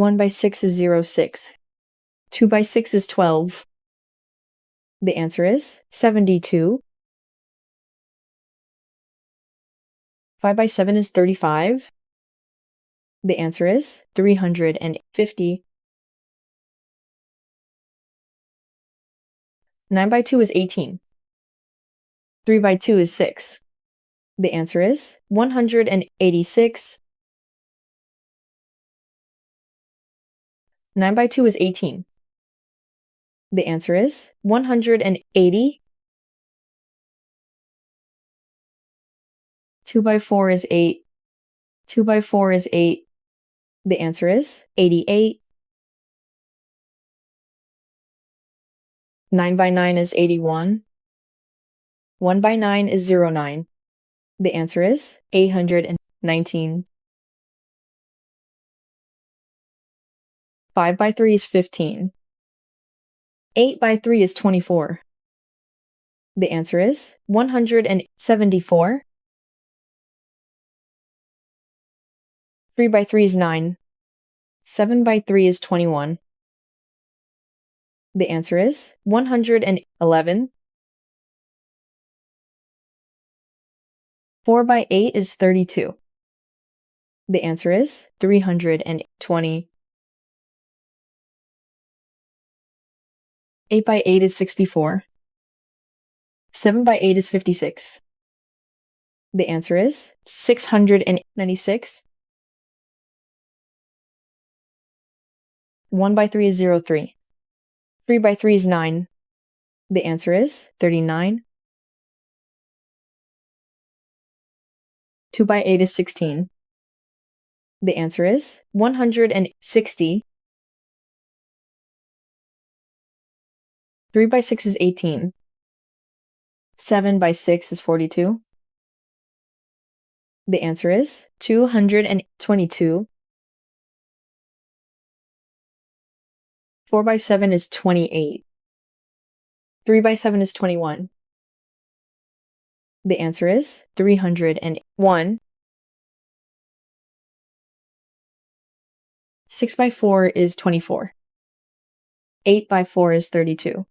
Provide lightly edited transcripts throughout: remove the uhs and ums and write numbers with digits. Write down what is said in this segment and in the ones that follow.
1 by 6 is 0.6. 2 by 6 is 12. The answer is 72. 5 by 7 is 35. The answer is 350. 9 by 2 is 18. 3 by 2 is 6. The answer is 186. 9 by 2 is 18. The answer is 180. 2 by 4 is 8. 2 by 4 is 8. The answer is 88. 9 by 9 is 81. 1 by 9 is 09. The answer is 819. 5 by 3 is 15. 8 by 3 is 24. The answer is 174. 3 by 3 is 9. 7 by 3 is 21. The answer is 111. 4 by 8 is 32. The answer is 320. 8 by 8 is 64. 7 by 8 is 56. The answer is 696. 1 by 3 is 03. 3 by 3 is 9. The answer is 39. 2 by 8 is 16. The answer is 160. 3 by 6 is 18. 7 by 6 is 42. The answer is 222. 4 by 7 is 28. 3 by 7 is 21. The answer is 301. 6 by 4 is 24. 8 by 4 is 32.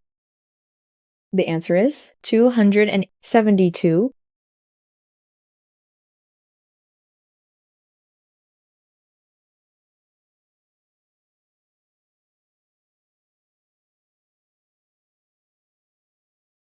The answer is 272.